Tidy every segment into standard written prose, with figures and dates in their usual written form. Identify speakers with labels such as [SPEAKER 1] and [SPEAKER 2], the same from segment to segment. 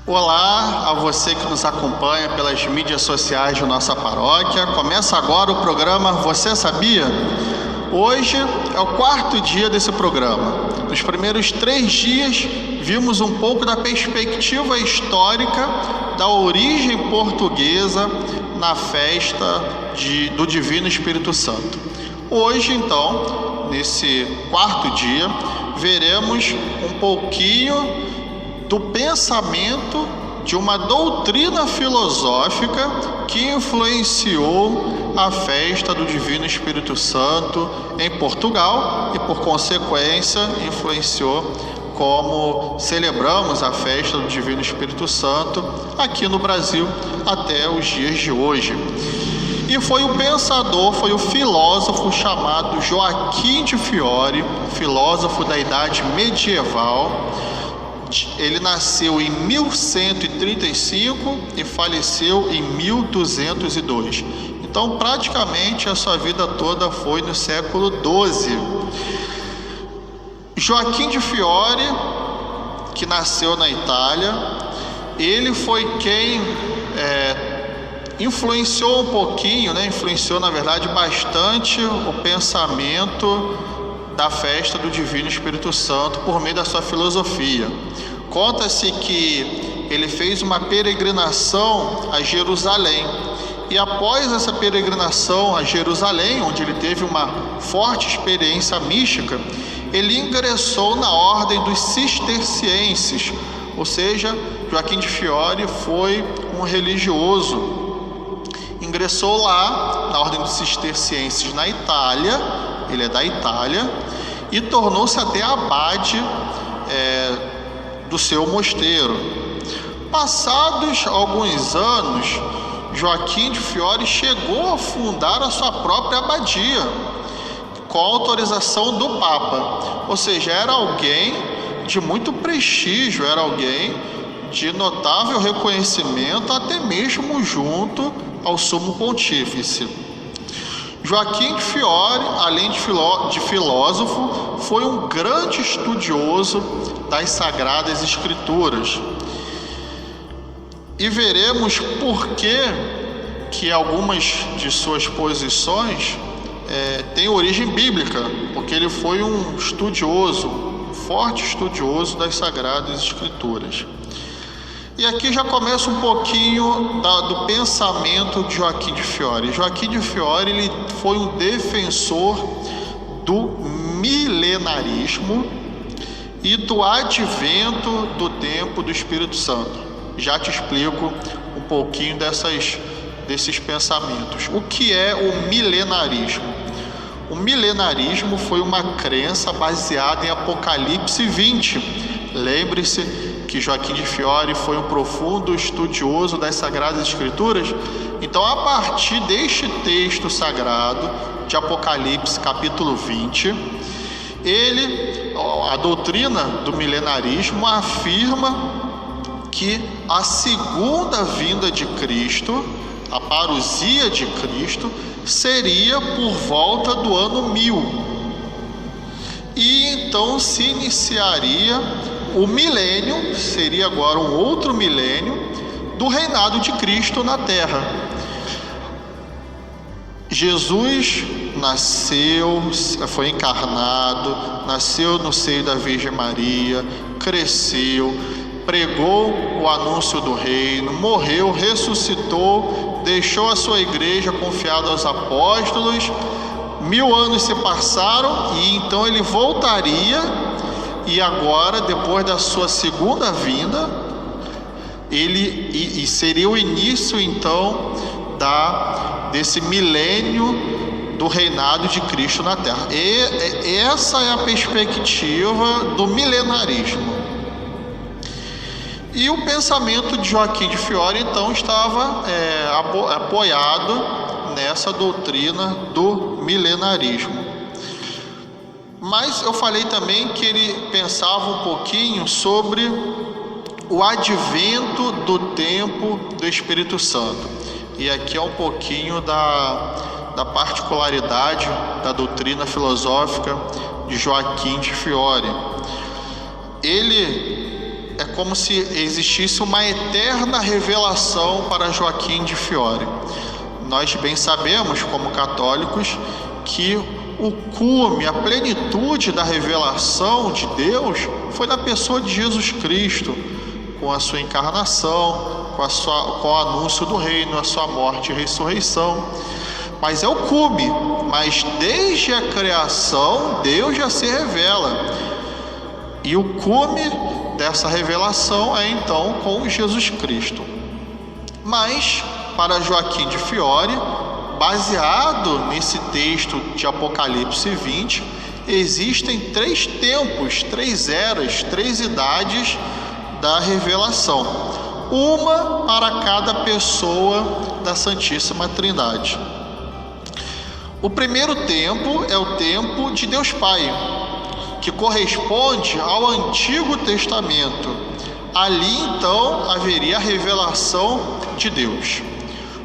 [SPEAKER 1] Olá a você que nos acompanha pelas mídias sociais de nossa paróquia. Começa agora o programa Você Sabia? Hoje é o quarto dia desse programa. Nos primeiros 3 dias vimos um pouco da perspectiva histórica da origem portuguesa na festa do Divino Espírito Santo. Hoje, então, nesse quarto dia, veremos um pouquinho do pensamento de uma doutrina filosófica que influenciou a festa do Divino Espírito Santo em Portugal e, por consequência, influenciou como celebramos a festa do Divino Espírito Santo aqui no Brasil até os dias de hoje. E foi o pensador, foi o filósofo chamado Joaquim de Fiore, filósofo da Idade Medieval. Ele nasceu em 1135 e faleceu em 1202. Então, praticamente a sua vida toda foi no século XII. Joaquim de Fiore, que nasceu na Itália, ele foi quem influenciou um pouquinho, influenciou na verdade bastante o pensamento da festa do Divino Espírito Santo por meio da sua filosofia. Conta-se que ele fez uma peregrinação a Jerusalém e após essa peregrinação a Jerusalém, onde ele teve uma forte experiência mística, ele ingressou na ordem dos cistercienses, ou seja, Joaquim de Fiore foi um religioso. Ingressou lá na ordem dos cistercienses na Itália, ele é da Itália, e tornou-se até abade do seu mosteiro. Passados alguns anos, Joaquim de Fiore chegou a fundar a sua própria abadia, com a autorização do Papa, ou seja, era alguém de muito prestígio, era alguém de notável reconhecimento, até mesmo junto ao Sumo Pontífice. Joaquim de Fiore, além de filósofo, foi um grande estudioso das Sagradas Escrituras. E veremos por que algumas de suas posições têm origem bíblica, porque ele foi um estudioso, um forte estudioso das Sagradas Escrituras. E aqui já começa um pouquinho do pensamento de Joaquim de Fiore. Joaquim de Fiore ele foi um defensor do milenarismo e do advento do tempo do Espírito Santo. Já te explico um pouquinho desses pensamentos. O que é o milenarismo? O milenarismo foi uma crença baseada em Apocalipse 20. Lembre-se que Joaquim de Fiore foi um profundo estudioso das Sagradas Escrituras. Então, a partir deste texto sagrado de Apocalipse, capítulo 20, a doutrina do milenarismo afirma que a segunda vinda de Cristo, a parousia de Cristo, seria por volta do ano 1000. E então se iniciaria o milênio, seria agora um outro milênio do reinado de Cristo na terra. Jesus nasceu, foi encarnado, nasceu no seio da Virgem Maria, cresceu, pregou o anúncio do reino, morreu, ressuscitou, deixou a sua igreja confiada aos apóstolos. 1000 anos se passaram e então ele voltaria. E agora, depois da sua segunda vinda, ele seria o início então desse milênio do reinado de Cristo na Terra. E essa é a perspectiva do milenarismo. E o pensamento de Joaquim de Fiore então estava apoiado nessa doutrina do milenarismo. Mas eu falei também que ele pensava um pouquinho sobre o advento do tempo do Espírito Santo. E aqui é um pouquinho da particularidade da doutrina filosófica de Joaquim de Fiore. Ele é como se existisse uma eterna revelação para Joaquim de Fiore. Nós bem sabemos, como católicos, que o cume, a plenitude da revelação de Deus foi na pessoa de Jesus Cristo, com a sua encarnação, com o anúncio do reino, a sua morte e ressurreição. Mas é o cume, mas desde a criação Deus já se revela. E o cume dessa revelação é então com Jesus Cristo. Mas para Joaquim de Fiore, baseado nesse texto de Apocalipse 20, existem 3 tempos, 3 eras, 3 idades da revelação, uma para cada pessoa da Santíssima Trindade. O primeiro tempo é o tempo de Deus Pai, que corresponde ao Antigo Testamento. Ali então haveria a revelação de Deus.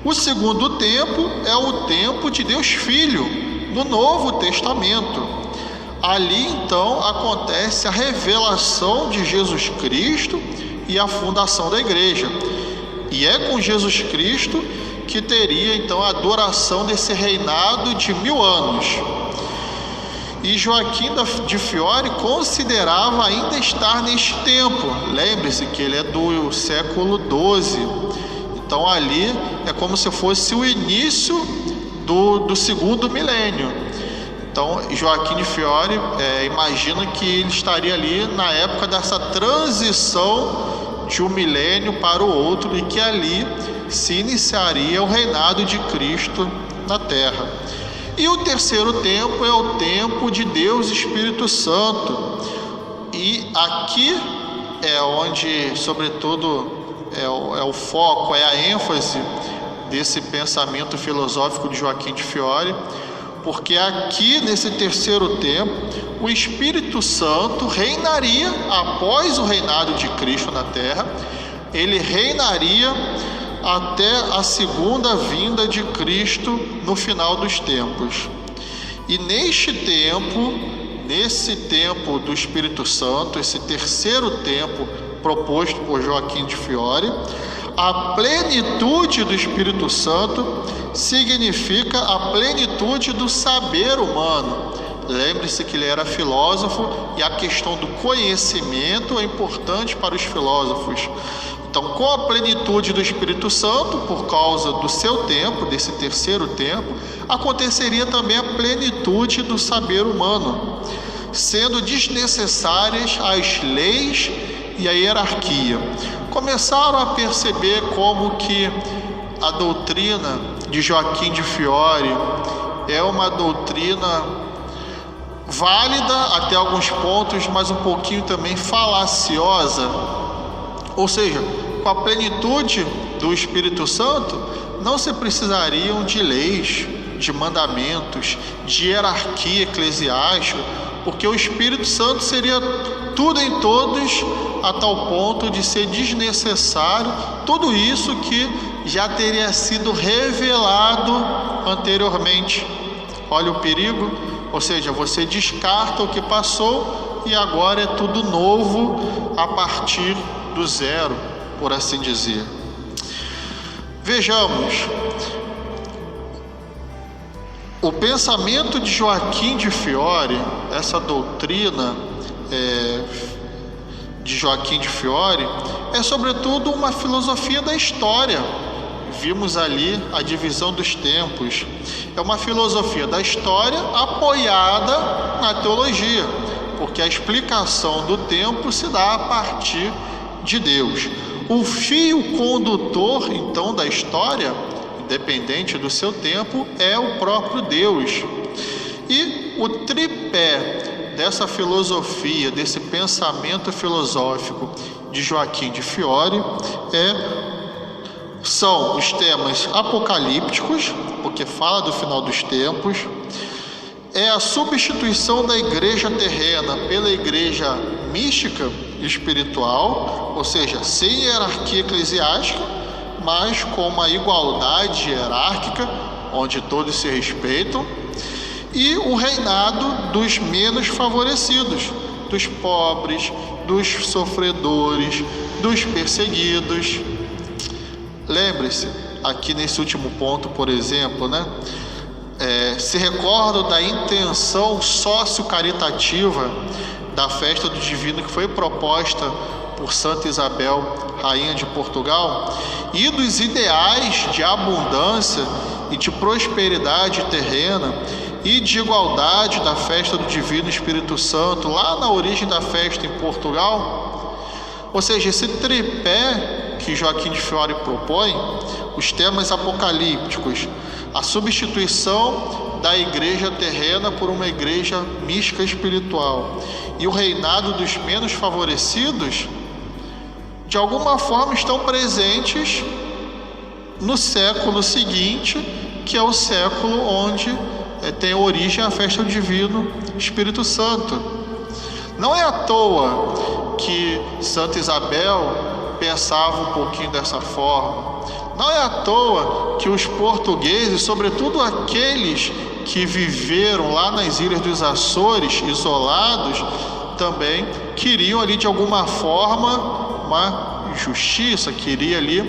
[SPEAKER 1] O segundo tempo é o tempo de Deus Filho, no Novo Testamento. Ali então acontece a revelação de Jesus Cristo e a fundação da igreja. E é com Jesus Cristo que teria então a duração desse reinado de 1000 anos. E Joaquim de Fiore considerava ainda estar neste tempo. Lembre-se que ele é do século XII. Então ali é como se fosse o início do segundo milênio. Então Joaquim de Fiore imagina que ele estaria ali na época dessa transição de um milênio para o outro, e que ali se iniciaria o reinado de Cristo na terra. E o terceiro tempo é o tempo de Deus Espírito Santo. E aqui é onde, sobretudo, é o foco, é a ênfase desse pensamento filosófico de Joaquim de Fiore, porque aqui nesse terceiro tempo o Espírito Santo reinaria após o reinado de Cristo na terra. Ele reinaria até a segunda vinda de Cristo no final dos tempos. E nesse tempo do Espírito Santo, esse terceiro tempo proposto por Joaquim de Fiore, a plenitude do Espírito Santo significa a plenitude do saber humano. Lembre-se que ele era filósofo e a questão do conhecimento é importante para os filósofos. Então, com a plenitude do Espírito Santo, por causa do seu tempo, desse terceiro tempo, aconteceria também a plenitude do saber humano, sendo desnecessárias as leis e a hierarquia. Começaram a perceber como que a doutrina de Joaquim de Fiore é uma doutrina válida até alguns pontos, mas um pouquinho também falaciosa. Ou seja, com a plenitude do Espírito Santo, não se precisariam de leis, de mandamentos, de hierarquia eclesiástica, porque o Espírito Santo seria tudo em todos, a tal ponto de ser desnecessário tudo isso que já teria sido revelado anteriormente. Olha o perigo, ou seja, você descarta o que passou e agora é tudo novo a partir do zero, por assim dizer. Vejamos, o pensamento de Joaquim de Fiore, essa doutrina de Joaquim de Fiore, é sobretudo uma filosofia da história. Vimos ali a divisão dos tempos. É uma filosofia da história apoiada na teologia, porque a explicação do tempo se dá a partir de Deus. O fio condutor, então, da história, independente do seu tempo, é o próprio Deus. E o tripé dessa filosofia, desse pensamento filosófico de Joaquim de Fiore são os temas apocalípticos, porque fala do final dos tempos, é a substituição da igreja terrena pela igreja mística e espiritual, ou seja, sem hierarquia eclesiástica, mas com uma igualdade hierárquica, onde todos se respeitam, e o reinado dos menos favorecidos, dos pobres, dos sofredores, dos perseguidos. Lembre-se, aqui nesse último ponto, por exemplo, né? Se recordam da intenção sócio-caritativa da festa do Divino que foi proposta por Santa Isabel, Rainha de Portugal, e dos ideais de abundância e de prosperidade terrena e de igualdade da festa do Divino Espírito Santo, lá na origem da festa em Portugal. Ou seja, esse tripé que Joaquim de Fiore propõe, os temas apocalípticos, a substituição da igreja terrena por uma igreja mística espiritual e o reinado dos menos favorecidos, de alguma forma estão presentes no século seguinte, que é o século onde tem origem a festa do Divino Espírito Santo. Não é à toa que Santa Isabel pensava um pouquinho dessa forma. Não é à toa que os portugueses, sobretudo aqueles que viveram lá nas ilhas dos Açores, isolados, também queriam ali de alguma forma uma justiça, queria ali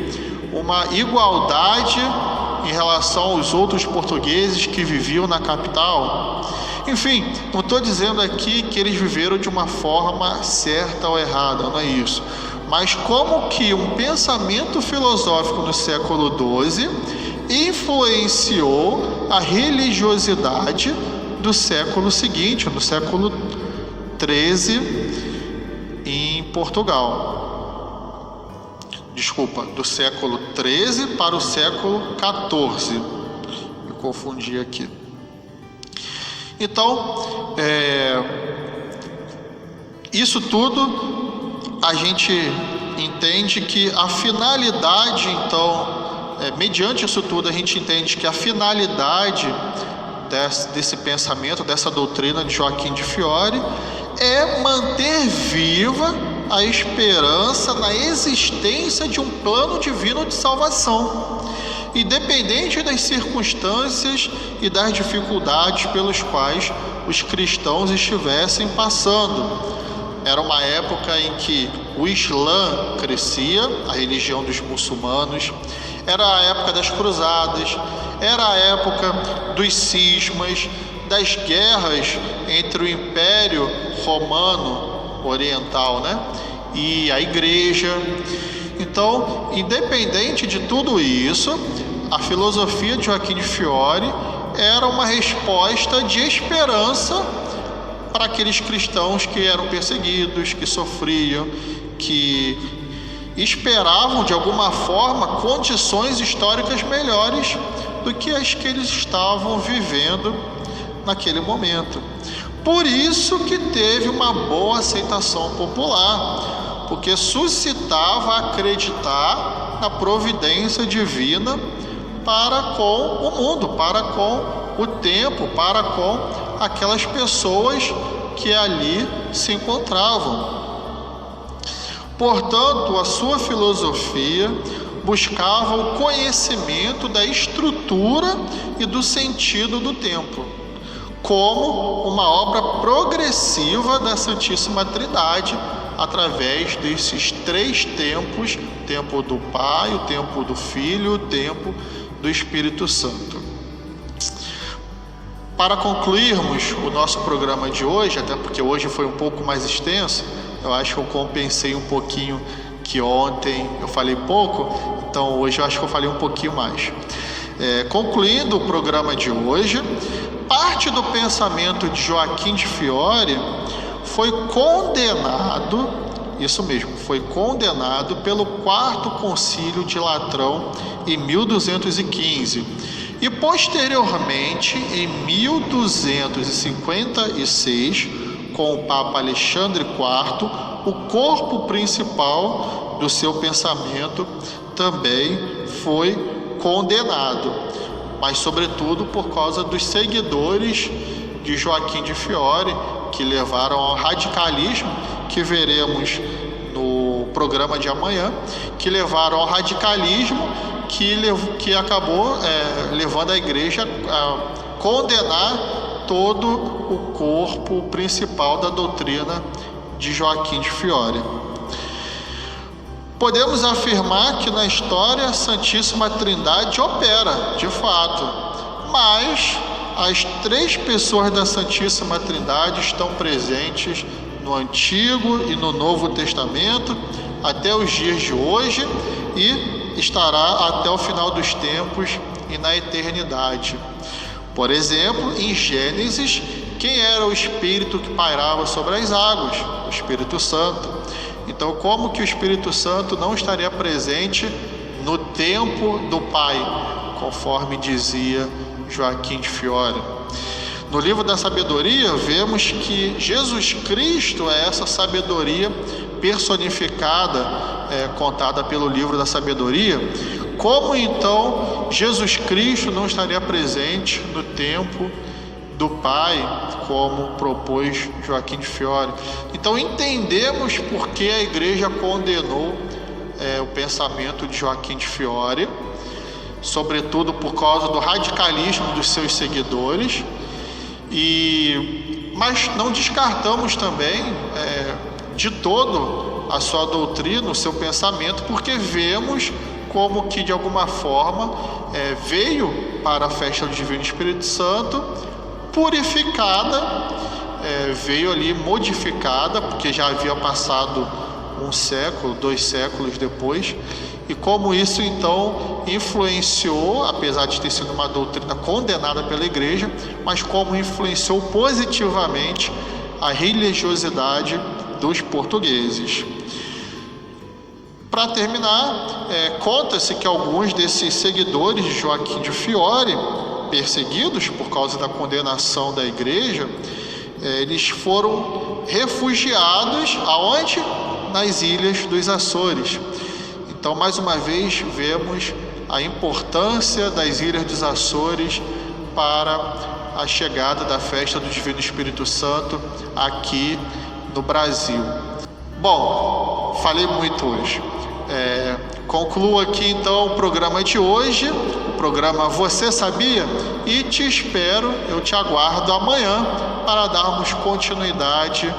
[SPEAKER 1] uma igualdade em relação aos outros portugueses que viviam na capital. Enfim, não estou dizendo aqui que eles viveram de uma forma certa ou errada, não é isso. Mas como que um pensamento filosófico no século XII influenciou a religiosidade do século seguinte, no século XIII, em Portugal. Desculpa, do século XIII para o século XIV. Me confundi aqui. Então, isso tudo a gente entende que a finalidade, então, mediante isso tudo, a gente entende que a finalidade desse pensamento, dessa doutrina de Joaquim de Fiore, é manter viva a esperança na existência de um plano divino de salvação, independente das circunstâncias e das dificuldades pelos quais os cristãos estivessem passando. Era uma época em que o Islã crescia, a religião dos muçulmanos, era a época das cruzadas, era a época dos cismas, das guerras entre o Império Romano Oriental, né, e a Igreja. Então, independente de tudo isso, a filosofia de Joaquim de Fiore era uma resposta de esperança para aqueles cristãos que eram perseguidos, que sofriam, que esperavam de alguma forma condições históricas melhores do que as que eles estavam vivendo naquele momento. Por isso que teve uma boa aceitação popular, porque suscitava acreditar na providência divina para com o mundo, para com o tempo, para com aquelas pessoas que ali se encontravam. Portanto, a sua filosofia buscava o conhecimento da estrutura e do sentido do tempo, como uma obra progressiva da Santíssima Trindade, através desses três tempos: o tempo do Pai, o tempo do Filho, o tempo do Espírito Santo. Para concluirmos o nosso programa de hoje, até porque hoje foi um pouco mais extenso, eu acho que eu compensei um pouquinho, que ontem eu falei pouco, então hoje eu acho que eu falei um pouquinho mais. Concluindo o programa de hoje, parte do pensamento de Joaquim de Fiore foi condenado, isso mesmo, foi condenado pelo Quarto Concílio de Latrão em 1215. E posteriormente, em 1256, com o Papa Alexandre IV, o corpo principal do seu pensamento também foi condenado, mas sobretudo por causa dos seguidores de Joaquim de Fiore, que levaram ao radicalismo, que veremos no programa de amanhã, que levaram ao radicalismo que acabou levando a igreja a condenar todo o corpo principal da doutrina de Joaquim de Fiore. Podemos afirmar que na história a Santíssima Trindade opera, de fato, mas as três pessoas da Santíssima Trindade estão presentes no Antigo e no Novo Testamento até os dias de hoje e estará até o final dos tempos e na eternidade. Por exemplo, em Gênesis, quem era o Espírito que pairava sobre as águas? O Espírito Santo. Então, como que o Espírito Santo não estaria presente no tempo do Pai, conforme dizia Joaquim de Fiore? No livro da sabedoria, vemos que Jesus Cristo é essa sabedoria personificada, contada pelo livro da sabedoria. Como então Jesus Cristo não estaria presente no tempo do Pai, como propôs Joaquim de Fiore? Então entendemos por que a igreja condenou o pensamento de Joaquim de Fiore, sobretudo por causa do radicalismo dos seus seguidores, mas não descartamos também de todo a sua doutrina, o seu pensamento, porque vemos como que de alguma forma veio para a festa do Divino Espírito Santo purificada, veio ali modificada, porque já havia passado 1 século, 2 séculos depois, e como isso então influenciou, apesar de ter sido uma doutrina condenada pela igreja, mas como influenciou positivamente a religiosidade dos portugueses. Para terminar, conta-se que alguns desses seguidores de Joaquim de Fiore, perseguidos por causa da condenação da igreja, eles foram refugiados aonde? Nas ilhas dos Açores. Então, mais uma vez, vemos a importância das ilhas dos Açores para a chegada da festa do Divino Espírito Santo aqui no Brasil. Bom, falei muito hoje. Concluo aqui então o programa de hoje, o programa Você Sabia? E te espero, eu te aguardo amanhã para darmos continuidade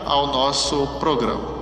[SPEAKER 1] ao nosso programa.